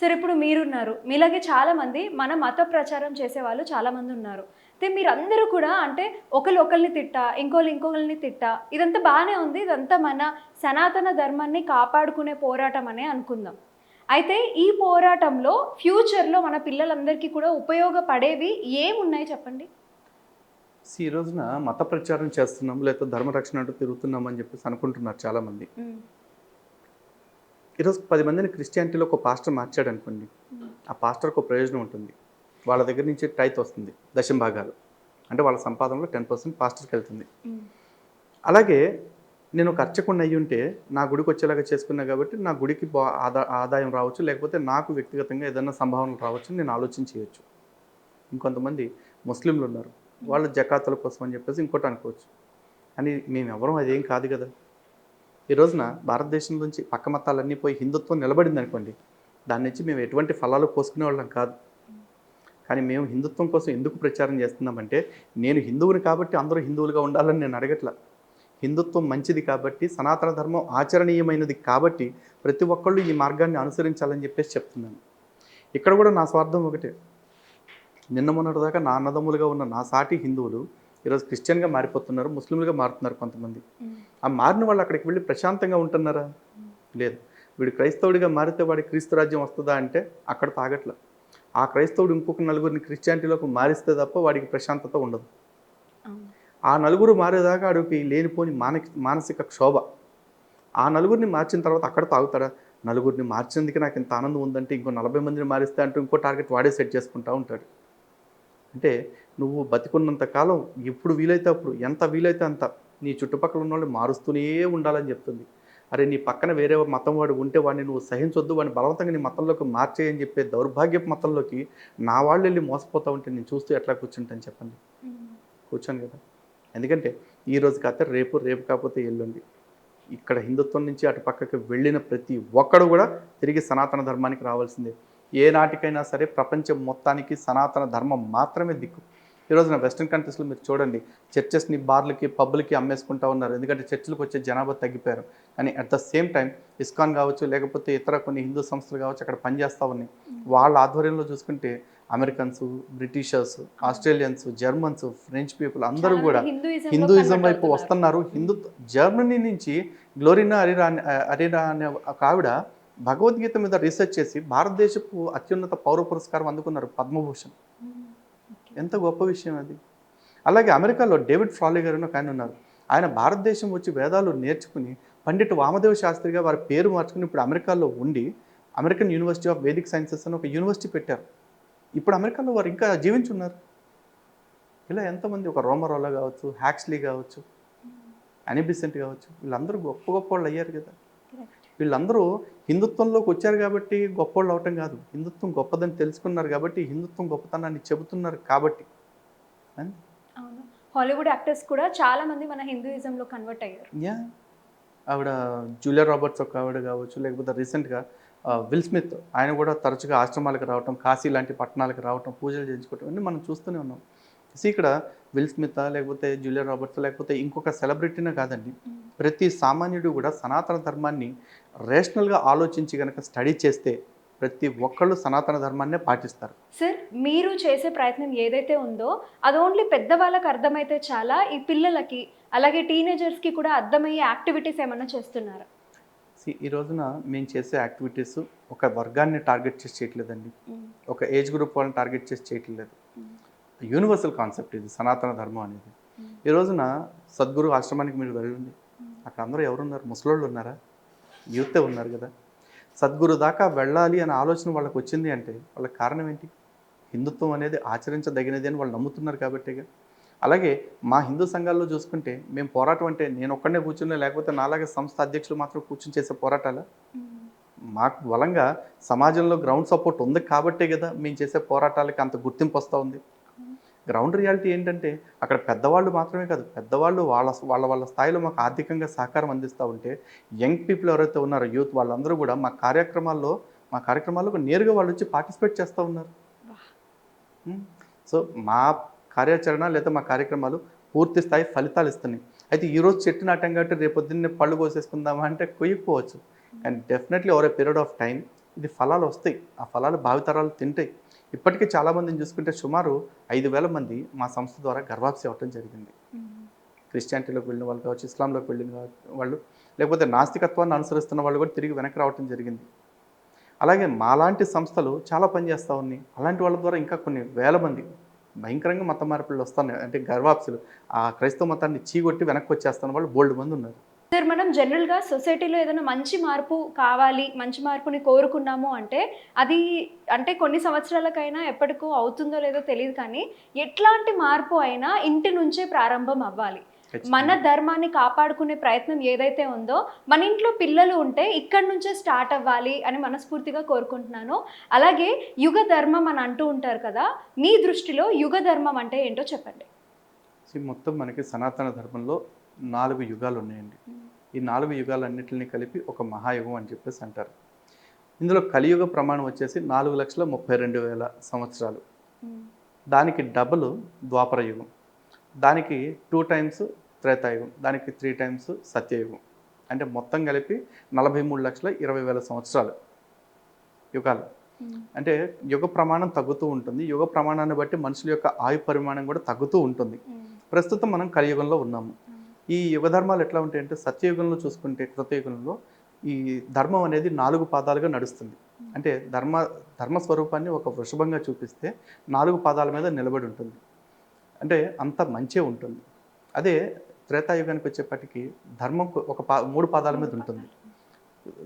సరే ఇప్పుడు మీరున్నారు. మీలాగే చాలామంది మన మత ప్రచారం చేసేవాళ్ళు చాలామంది ఉన్నారు. అయితే మీరందరూ కూడా అంటే ఒకళ్ళు ఒకళ్ళని తిట్టా, ఇంకోళ్ళు ఇంకొకళ్ళని తిట్టా, ఇదంతా బానే ఉంది. ఇదంతా మన సనాతన ధర్మాన్ని కాపాడుకునే పోరాటం అనే అనుకుందాం. అయితే ఈ పోరాటంలో ఫ్యూచర్‌లో మన పిల్లలందరికీ కూడా ఉపయోగపడేవి ఏమున్నాయి చెప్పండి? ఈ రోజున మత ప్రచారం చేస్తున్నాం, లేకపోతే ధర్మరక్షణ అంటూ తిరుగుతున్నాం అని చెప్పేసి అనుకుంటున్నారు చాలామంది. హ్మ్. ఈరోజు 10 మందిని క్రిస్టియానిటీలో ఒక పాస్టర్ మార్చాడనుకోండి. హ్మ్. ఆ పాస్టర్‌కి ఒక ప్రయోజనం ఉంటుంది. వాళ్ళ దగ్గర నుంచి టైత్ వస్తుంది. దశమ భాగాలు. అంటే వాళ్ళ సంపాదనలో 10% పాస్టర్‌కెళ్తుంది. హ్మ్. అలాగే నేను ఒక అర్చకుడిని అయ్యుంటే నా గుడికొచ్చేలాగా చేసుకున్నా కాబట్టి నా గుడికి ఆదాయం రావచ్చు. లేకపోతే నాకు వ్యక్తిగతంగా ఏదన్నా సంభావనలు రావచ్చని నేను ఆలోచన చేయొచ్చు. ఇంకొంతమంది ముస్లింలున్నారు. హ్మ్. వాళ్ళు జకాతుల కోసం అని చెప్పేసి ఇంకోటి అనుకోవచ్చు. కానీ మేమెవరం అదేం కాదు గదా! ఈ రోజున భారతదేశం నుంచి పక్క మతాలన్నీ పోయి హిందుత్వం నిలబడిందనుకోండి. దాని నుంచి మేము ఎటువంటి ఫలాలు కోసుకునేవాళ్ళం కాదు. కానీ మేము హిందుత్వం కోసం ఎందుకు ప్రచారం చేస్తున్నామంటే, నేను హిందువుని కాబట్టి అందరూ హిందువులుగా ఉండాలని నేను అడగట్లా. హిందుత్వం మంచిది కాబట్టి, సనాతన ధర్మం ఆచరణీయమైనది కాబట్టి, ప్రతి ఒక్కళ్ళు ఈ మార్గాన్ని అనుసరించాలని చెప్పేసి చెప్తున్నాను. ఇక్కడ కూడా నా స్వార్థం ఒకటే. నిన్న మొన్నటిదాకా నా అన్నదమ్ములుగా ఉన్న నా సాటి హిందువులు ఈరోజు క్రిస్టియన్‌గా మారిపోతున్నారు. ముస్లింలుగా మారుతున్నారు కొంతమంది. హ్మ్. ఆ మారిన వాళ్ళు అక్కడికి వెళ్ళి ప్రశాంతంగా ఉంటున్నారా? హ్మ్. లేదు. వీడు క్రైస్తవుడిగా మారితే వాడికి క్రీస్తు రాజ్యం వస్తదా అంటే అక్కడితో ఆగట్ల. ఆ క్రైస్తవుడు ఇంకొక నలుగురిని క్రిస్టియానిటీలోకి మారిస్తే తప్ప వాడికి ప్రశాంతత ఉండదు. అవును. ఆ నలుగురు మారేదాకా ఆడికి లేనిపోని మానసిక క్షోభ. ఆ నలుగురిని మార్చిన తర్వాత అక్కడితో ఆగుతాడా? నలుగురిని మార్చినందుకే నాకింత ఆనందం ఉందంటే ఇంకో 40 మందిని మారిస్తే అంటూ ఇంకో టార్గెట్ వాడే సెట్ చేసుకుంటా ఉంటాడు. అంటే నువ్వు బతికున్నంత కాలం ఎప్పుడు వీలైతే అప్పుడు, ఎంత వీలైతే అంత నీ చుట్టుపక్కల ఉన్నోళ్ళని మారుస్తూనే ఉండాలని చెప్తుంది. అరే నీ పక్కన వేరే మతం వాడు ఉంటే వాడిని నువ్వు సహించొద్దు, వాడిని బలవంతంగా నీ మతంలోకి మార్చేయని చెప్పే దౌర్భాగ్యపు మతంలోకి నా వాళ్ళెళ్ళి మోసపోతా ఉంటే నేను చూస్తూ ఎట్లా కూర్చుంటాను చెప్పండి? హ్మ్. కూర్చోను కదా! ఎందుకంటే ఈరోజు కాతే రేపు, రేపు కాకపోతే ఎల్లుండి. ఇక్కడ హిందుత్వం నుంచి అటు పక్కకి వెళ్ళిన ప్రతి ఒక్కడు కూడా తిరిగి సనాతన ధర్మానికి రావాల్సిందే. ఏ నాటికైనా సరే ప్రపంచం మొత్తానికి సనాతన ధర్మం మాత్రమే దిక్కు. ఈ రోజున వెస్టర్న్ కంట్రీస్‌లో మీరు చూడండి, చర్చెస్‌ని బార్‌లకి, పబ్బులకి అమ్మేసుకుంటా ఉన్నారు. ఎందుకంటే చర్చిలకి వచ్చే జనాభా తగ్గిపోయారు. కానీ at the same time ISKCON కావచ్చు, లేకపోతే ఇతర కొన్ని హిందూ సంస్థలు కావచ్చు అక్కడ పనిచేస్తా ఉన్నాయి. హ్మ్. వాళ్ళ ఆధ్వర్యంలో చూసుకుంటే అమెరికన్సు, బ్రిటిషర్స్, అవును. ఆస్ట్రేలియన్స్, జర్మన్స్, ఫ్రెంచ్ పీపుల్ అందరూ చాలా మంది కూడా హిందూయిజంలో హిందూయిజం కన్వర్ట్ వైపు అవుతున్నారు. వస్తున్నారు. హ్మ్. జర్మనీ నుంచి గ్లోరినా అరీనా అనే ఒక ఆవిడ భగవద్గీత మీద రీసెర్చ్ చేసి భారతదేశపు అత్యున్నత పౌర పురస్కారం అందుకున్నారు పద్మభూషణ్. హ్మ్. ఓకే. ఎంత గొప్ప విషయం అది. అలాగే అమెరికాలో డేవిడ్ ఫ్రాలీ గారు అని ఒక ఆయన ఉన్నారు. ఆయన భారతదేశం వచ్చి వేదాలు నేర్చుకుని పండిట్ వామదేవ శాస్త్రిగా వారి పేరు మార్చుకుని ఇప్పుడు అమెరికాలో ఉండి American university of Vedic sciences అని ఒక యూనివర్సిటీ పెట్టారు. ఇప్పుడు అమెరికాలో వారు ఇంకా జీవించున్నారు. ఇలా ఎంతోమంది ఒక రోమరోలా కావచ్చు, హ్యాక్స్లీ కావచ్చు, హ్మ్. అని బిసెంట్ కావచ్చు, వీళ్ళందరూ గొప్ప గొప్పోళ్ళు అయ్యారు కదా! కరెక్ట్. వీళ్ళందరూ హిందుత్వంలోకి వచ్చారు కాబట్టి గొప్పోళ్ళు అవటం కాదు. హిందుత్వం గొప్పదని తెలుసుకున్నారు కాబట్టి, హిందుత్వం గొప్పతనాన్ని చెబుతున్నారు కాబట్టి. అంతే. అవును. హాలీవుడ్ యాక్టర్స్ కూడా చాలా మంది మన హిందూయిజంలో కన్వర్ట్ అయ్యారు. యాహ్! ఆవిడ జూలియా రాబర్ట్స్ ఒక ఆవిడ కావచ్చు, లేకపోతే రీసెంట్‌గా విల్ స్మిత్ ఆయన కూడా తరచుగా ఆశ్రమాలకు రావటం, కాశీ లాంటి పట్టణాలకు రావటం, పూజలు చేయించుకోవటం ఇవన్నీ మనం చూస్తూనే ఉన్నాం. ఇక్కడ విల్ స్మితా, లేకపోతే జూలియా రాబర్ట్స్, లేకపోతే ఇంకొక సెలబ్రిటీనే కాదండి. హ్మ్. ప్రతి సామాన్యుడు కూడా సనాతన ధర్మాన్ని రేషనల్‌గా ఆలోచించి గనక స్టడీ చేస్తే ప్రతి ఒక్కళ్ళు సనాతన ధర్మాన్నే పాటిస్తారు. సార్ మీరు చేసే ప్రయత్నం ఏదైతే ఉందో అది ఓన్లీ పెద్దవాళ్ళకి అర్థమైతే చాలా, ఈ పిల్లలకి అలాగే టీనేజర్స్‌కి కూడా అర్థమయ్యే యాక్టివిటీస్ ఏమన్నా చేస్తున్నారా? ఈ రోజున మేము చేసే యాక్టివిటీస్ ఒక వర్గాన్ని టార్గెట్ చేసి చేయట్లేదండి. హ్మ్. ఒక ఏజ్ గ్రూప్ వాళ్ళని టార్గెట్ చేసి చేయట్లేదు. హ్మ్. యూనివర్సల్ కాన్సెప్ట్ ఇది సనాతన ధర్మం అనేది. హ్మ్. ఈ రోజున సద్గురు ఆశ్రమానికి మీరు వెళ్ళండి. హ్మ్. అక్కడ అందరూ ఎవరున్నారు? ముసలోళ్ళు ఉన్నారా? యూతే ఉన్నారు గదా! సద్గురు దాకా వెళ్ళాలి అనే ఆలోచన వాళ్ళకొచ్చింది అంటే వాళ్ళకి కారణం ఏంటి? హిందుత్వం అనేది ఆచరించదగినది అని వాళ్ళు నమ్ముతున్నారు కాబట్టేగా. అలాగే మా హిందూ సంఘాల్లో చూసుకుంటే మేము పోరాటం అంటే నేనొక్కడినే కూర్చుని లేకపోతే నాలాగా సంస్థ అధ్యక్షులు మాత్రం కూర్చొని చేసే పోరాటాలా? హ్మ్. మాకు బలంగా సమాజంలో గ్రౌండ్ సపోర్ట్ ఉంది కాబట్టే గదా! మేము చేసే పోరాటాలకి అంత గుర్తింపొస్తా ఉంది. అవును. గ్రౌండ్ రియాలిటీ ఏంటంటే, అక్కడ పెద్దవాళ్ళు మాత్రమే కాదు, పెద్దవాళ్ళు వాళ్ళ స్థాయిలో మాకు ఆర్థికంగా సహకారం అందిస్తా ఉంటే, యంగ్ పీపుల్ ఎవరైతే ఉన్నారో యూత్ వాళ్ళందరూ గూడా మా కార్యక్రమాల్లో నేరుగా వాళ్ళొచ్చి పార్టిసిపేట్ చేస్తా ఉన్నారు. వాహ్! హ్మ్. సో, మా కార్యాచరణ లేదా మా కార్యక్రమాలు పూర్తి స్థాయి ఫలితాలిస్తున్నాయి. అయితే ఈరోజు చెట్టు నాటాం కాబట్టి రేపొద్దున్నే పళ్ళు కోసేసుకుందామా అంటే కొయ్యకపోవచ్చు. హ్మ్. కానీ definitely over a period of time ఇది ఫలాలు వస్తాయి, ఆ ఫలాలు భావితరాలు తింటాయి. ఇప్పటికీ చాలామందిని చూసుకుంటే సుమారు 5,000 మంది మా సంస్థ ద్వారా గర్భాప్సి అవ్వటం జరిగింది. క్రిస్టియానిటీలోకి వెళ్ళిన వాళ్ళు కావచ్చు, ఇస్లాంలోకి వెళ్ళిన వాళ్ళు, లేకపోతే నాస్తికత్వాన్ని అనుసరిస్తున్న వాళ్ళు కూడా తిరిగి వెనక్కి రావటం జరిగింది. అలాగే మాలాంటి సంస్థలు చాలా పనిచేస్తూ ఉన్నాయి. అలాంటి వాళ్ళ ద్వారా ఇంకా కొన్ని వేల మంది భయంకరంగా మత మార్పులు వస్తున్నాయి. అంటే గర్వాప్సులు ఆ క్రైస్తవ మతాన్ని చీగొట్టి వెనక్కి వచ్చేస్తున్న వాళ్ళు బోల్డ్ మంది ఉన్నారు. సార్, మనం జనరల్గా సొసైటీలో ఏదైనా మంచి మార్పు కావాలి, మంచి మార్పుని కోరుకున్నాము అంటే అది అంటే కొన్ని సంవత్సరాలకైనా ఎప్పటికో అవుతుందో లేదో తెలియదు, కానీ ఎట్లాంటి మార్పు అయినా ఇంటి నుంచే ప్రారంభం అవ్వాలి. మన ధర్మాన్ని కాపాడుకునే ప్రయత్నం ఏదైతే ఉందో మన ఇంట్లో పిల్లలు ఉంటే ఇక్కడి నుంచే స్టార్ట్ అవ్వాలి అని మనస్ఫూర్తిగా కోరుకుంటున్నాను. అలాగే యుగ ధర్మం అని అంటూ ఉంటారు కదా, మీ దృష్టిలో యుగ ధర్మం అంటే ఏంటో చెప్పండి. మొత్తం మనకి సనాతన ధర్మంలో 4 యుగాలు ఉన్నాయండి. ఈ 4 యుగాలన్నింటినీ కలిపి ఒక మహాయుగం అని చెప్పేసి అంటారు. ఇందులో కలియుగ ప్రమాణం వచ్చేసి 4,32,000 సంవత్సరాలు. దానికి డబుల్ ద్వాపర యుగం, దానికి 2 టైమ్స్ త్రేతాయుగం, దానికి 3 టైమ్స్ సత్యయుగం. అంటే మొత్తం కలిపి 43,20,000 సంవత్సరాలు యుగాలు. అంటే యుగ ప్రమాణం తగ్గుతూ ఉంటుంది. యుగ ప్రమాణాన్ని బట్టి మనుషుల యొక్క ఆయు పరిమాణం కూడా తగ్గుతూ ఉంటుంది. ప్రస్తుతం మనం కలియుగంలో ఉన్నాము. ఈ యుగ ధర్మాలు ఎట్లా ఉంటాయంటే, సత్యయుగంలో చూసుకుంటే, కృతయుగంలో ఈ ధర్మం అనేది 4 పాదాలుగా నడుస్తుంది. అంటే ధర్మ స్వరూపాన్ని ఒక వృషభంగా చూపిస్తే 4 పాదాల మీద నిలబడి ఉంటుంది. అంటే అంత మంచే ఉంటుంది. అదే త్రేతాయుగానికి వచ్చేప్పటికి ధర్మం 3 పాదాల మీద ఉంటుంది.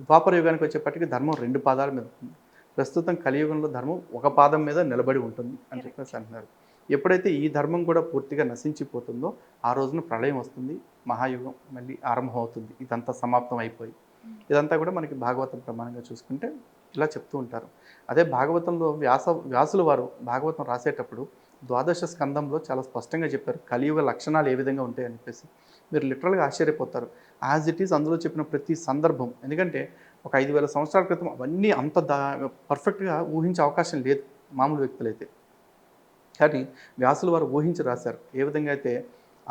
ద్వాపర యుగానికి వచ్చేప్పటికి ధర్మం 2 పాదాల మీద ఉంటుంది. ప్రస్తుతం కలియుగంలో ధర్మం 1 పాదం మీద నిలబడి ఉంటుంది అని చెప్పేసి అంటున్నారు. ఎప్పుడైతే ఈ ధర్మం కూడా పూర్తిగా నశించిపోతుందో ఆ రోజున ప్రళయం వస్తుంది, మహాయుగం మళ్ళీ ఆరంభం అవుతుంది. ఇదంతా సమాప్తం అయిపోయి, ఇదంతా కూడా మనకి భాగవతం ప్రమాణంగా చూసుకుంటే ఇలా చెప్తూ ఉంటారు. అదే భాగవతంలో వ్యాసుల వారు భాగవతం రాసేటప్పుడు 12వ స్కందంలో చాలా స్పష్టంగా చెప్పారు కలియుగ లక్షణాలు ఏ విధంగా ఉంటాయని చెప్పేసి. మీరు లిటరల్గా ఆశ్చర్యపోతారు. యాజ్ ఇట్ ఈస్ అందులో చెప్పిన ప్రతి సందర్భం. ఎందుకంటే ఒక 5,000 సంవత్సరాల క్రితం అవన్నీ అంత పర్ఫెక్ట్గా ఊహించే అవకాశం లేదు మామూలు వ్యక్తులైతే. కానీ వ్యాసుల వారు ఊహించి రాశారు. ఏ విధంగా అయితే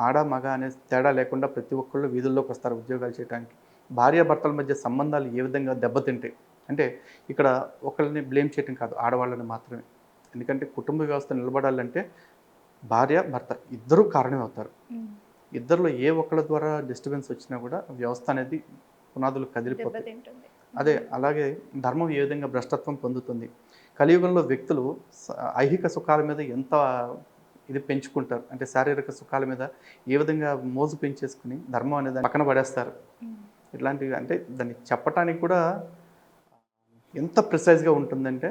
ఆడ మగ అనే తేడా లేకుండా ప్రతి ఒక్కళ్ళు వీధుల్లోకి వస్తారు ఉద్యోగాలు చేయడానికి. భార్యాభర్తల మధ్య సంబంధాలు ఏ విధంగా దెబ్బతింటాయి అంటే, ఇక్కడ ఒకళ్ళని బ్లేమ్ చేయటం కాదు, ఆడవాళ్ళని మాత్రమే. ఎందుకంటే కుటుంబ వ్యవస్థ నిలబడాలంటే భార్య భర్త ఇద్దరూ కారణం అవుతారు. ఇద్దరిలో ఏ ఒక్కళ్ళ ద్వారా డిస్టర్బెన్స్ వచ్చినా కూడా వ్యవస్థ అనేది పునాదులు కదిలిపోతాయి. అదే అలాగే ధర్మం ఏ విధంగా భ్రష్టత్వం పొందుతుంది. కలియుగంలో వ్యక్తులు ఐహిక సుఖాల మీద ఎంత ఇది పెంచుకుంటారు అంటే, శారీరక సుఖాల మీద ఏ విధంగా మోజు పెంచేసుకుని ధర్మం అనేది పక్కన పడేస్తారు. ఇట్లాంటివి అంటే దాన్ని చెప్పటానికి కూడా ఎంత ప్రిసైజ్గా ఉంటుందంటే,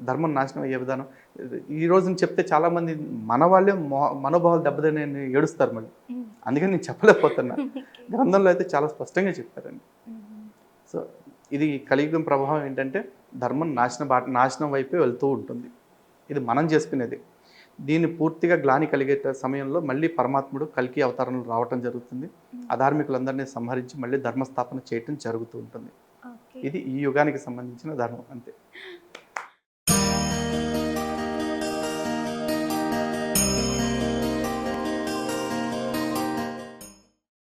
ధర్మం నాశనం అయ్యే విధానం ఈ రోజున చెప్తే చాలామంది మన వాళ్ళే మనోభావాలు దెబ్బతిని ఏడుస్తారు మళ్ళీ. అందుకని నేను చెప్పలేకపోతున్నా. గ్రంథంలో అయితే చాలా స్పష్టంగా చెప్పారండి. సో ఇది కలియుగం ప్రభావం ఏంటంటే, ధర్మం నాశనం వైపే వెళ్తూ ఉంటుంది. ఇది మనం చేసుకునేది. దీన్ని పూర్తిగా గ్లాని కలిగే సమయంలో మళ్ళీ పరమాత్ముడు కల్కి అవతారంలో రావటం జరుగుతుంది. అధార్మికులందరినీ సంహరించి మళ్ళీ ధర్మస్థాపన చేయటం జరుగుతూ ఉంటుంది. ఇది ఈ యుగానికి సంబంధించిన ధర్మం అంతే.